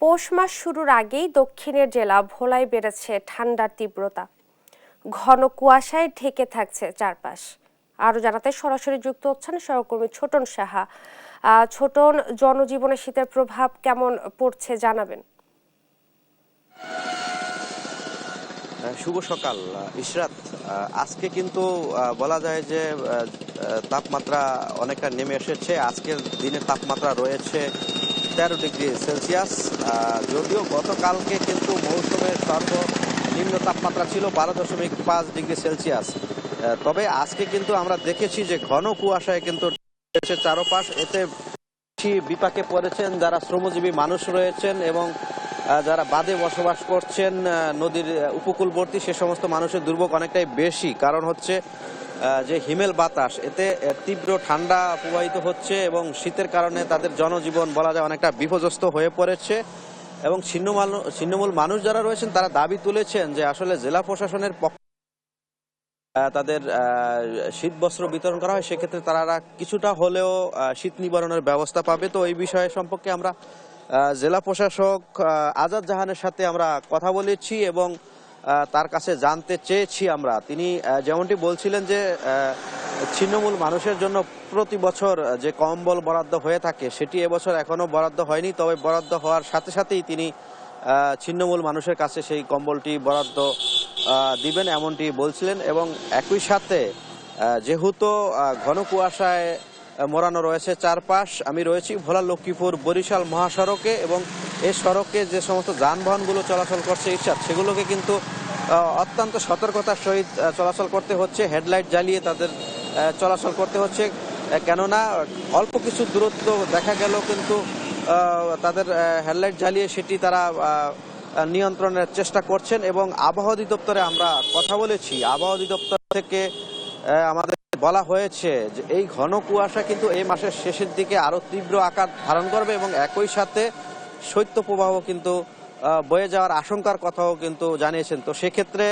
পৌষ মাস শুরুর আগেই দক্ষিণের জেলা ভোলায় বেড়েছে ঠান্ডার তীব্রতা। ঘন কুয়াশায় ঢেকে থাকছে চারপাশ। আরো জানাতে সরাসরি যুক্ত হচ্ছেন সহকর্মী ছোটন সাহা। ছোটন, জনজীবনে শীতের প্রভাব কেমন পড়ছে জানাবেন। শুভ সকাল ইশরাত। আজকে কিন্তু বলা যায় যে তাপমাত্রা অনেকটা নেমে এসেছে। আজকের দিনের তাপমাত্রা রয়েছে 13 ডিগ্রি সেলসিয়াস। যদিও গতকালকে কিন্তু মৌসুমের সর্বনিম্ন তাপমাত্রা ছিল 12.5 ডিগ্রি সেলসিয়াস। তবে আজকে কিন্তু আমরা দেখেছি যে ঘন কুয়াশায় কিন্তু চারপাশ, এতে বিপাকে পড়েছেন যারা শ্রমজীবী মানুষ রয়েছেন এবং যারা বাদে বসবাস করছেন নদীর উপকূলবর্তী, সে সমস্ত মানুষের দুর্ভোগ অনেকটাই বেশি। কারণ হচ্ছে যে হিমেল বাতাস, এতে তীব্র ঠান্ডা প্রবাহিত হচ্ছে এবং শীতের কারণে তাদের জনজীবন বলা যায় অনেকটা বিপর্যস্ত হয়ে পড়েছে। এবং ছিন্নমূল মানুষ যারা রয়েছেন তারা দাবি তুলেছেন যে আসলে জেলা প্রশাসনের পক্ষ তাদের শীত বস্ত্র বিতরণ করা হয়, সেক্ষেত্রে তারা কিছুটা হলেও শীত নিবারণের ব্যবস্থা পাবে। তো এই বিষয়ে সম্পর্কে আমরা জেলা প্রশাসক আজাদ জাহানের সাথে আমরা কথা বলেছি এবং তার কাছে জানতে চেয়েছি আমরা। তিনি যেমনটি বলছিলেন যে ছিন্নমূল মানুষের জন্য প্রতি বছর যে কম্বল বরাদ্দ হয়ে থাকে সেটি এবছর এখনো বরাদ্দ হয়নি। তবে বরাদ্দ হওয়ার সাথে সাথেই তিনি ছিন্নমূল মানুষের কাছে সেই কম্বলটি বরাদ্দ দিবেন এমনটি বলছিলেন। এবং একই সাথে যেহেতু ঘন কুয়াশায় মোড়ানো রয়েছে চারপাশ, আমি রয়েছি ভোলা লক্ষ্মীপুর বরিশাল মহাসড়কে এবং এই সড়কে যে সমস্ত যানবাহনগুলো চলাচল করছে ইচ্ছাত, সেগুলোকে কিন্তু অত্যন্ত সতর্কতার সহিত চলাচল করতে হচ্ছে। হেডলাইট জ্বালিয়ে তাদের চলাচল করতে হচ্ছে, কেননা অল্প কিছু দূরত্ব দেখা গেল কিন্তু তাদের হেডলাইট জ্বালিয়ে সেটি তারা নিয়ন্ত্রণের চেষ্টা করছেন। এবং আবহাওয়া অধিদপ্তরে আমরা কথা বলেছি, আবহাওয়া অধিদপ্তর থেকে আমাদের বলা হয়েছে যে এই ঘন কুয়াশা কিন্তু এই মাসের শেষের দিকে আরো তীব্র আকার ধারণ করবে এবং একই সাথে শৈত্যপ্রবাহ কিন্তু বয়ে যাওয়ার আশঙ্কার কথাও কিন্তু জানিয়েছেন। তো সেক্ষেত্রে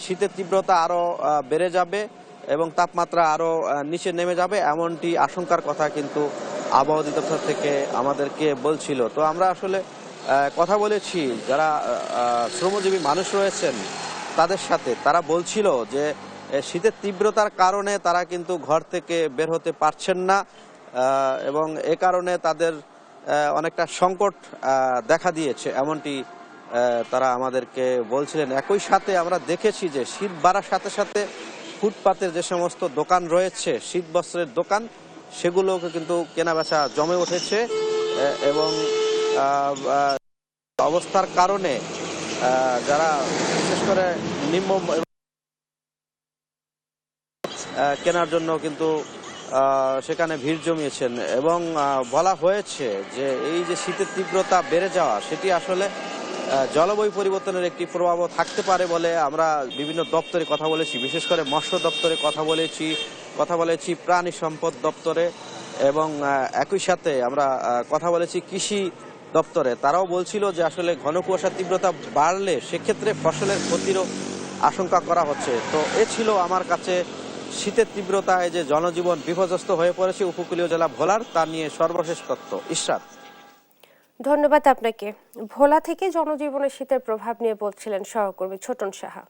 শীতের তীব্রতা আরো বেড়ে যাবে এবং তাপমাত্রা আরো নিচে নেমে যাবে, এমনটি আশঙ্কার কথা কিন্তু আবহাওয়া অধিদপ্তর থেকে আমাদেরকে বলছিল। তো আমরা আসলে কথা বলেছি যারা শ্রমজীবী মানুষ রয়েছেন তাদের সাথে, তারা বলছিল যে শীতের তীব্রতার কারণে তারা কিন্তু ঘর থেকে বের হতে পারছেন না এবং এ কারণে তাদের অনেকটা সংকট দেখা দিয়েছে, এমনটি তারা আমাদেরকে বলছিলেন। একই সাথে আমরা দেখেছি যে শীত বাড়ার সাথে সাথে ফুটপাতের যে সমস্ত দোকান রয়েছে, শীত বস্ত্রের দোকান, সেগুলোকে কিন্তু কেনাবেচা জমে উঠেছে এবং অবস্থার কারণে যারা বিশেষ করে নিম্ন কেনার জন্য কিন্তু সেখানে ভিড় জমিয়েছেন। এবং বলা হয়েছে যে এই যে শীতের তীব্রতা বেড়ে যাওয়া, সেটি আসলে জলবায়ু পরিবর্তনের একটি প্রভাবও থাকতে পারে বলে আমরা বিভিন্ন দপ্তরে কথা বলেছি, বিশেষ করে মৎস্য দপ্তরে কথা বলেছি প্রাণী সম্পদ দপ্তরে এবং একই সাথে আমরা কথা বলেছি কৃষি দপ্তরে। তারাও বলছিল যে আসলে ঘন কুয়াশার তীব্রতা বাড়লে সেক্ষেত্রে ফসলের ক্ষতিরও আশঙ্কা করা হচ্ছে। তো এ ছিল আমার কাছে শীতের তীব্রতায় যে জনজীবন বিপর্যস্ত হয়ে পড়েছে উপকূলীয় জেলা ভোলার, তা নিয়ে সর্বশেষ তথ্য। ইশরাত, ধন্যবাদ আপনাকে। ভোলা থেকে জনজীবনে শীতের প্রভাব নিয়ে বলছিলেন সহকর্মী ছোটন সাহা।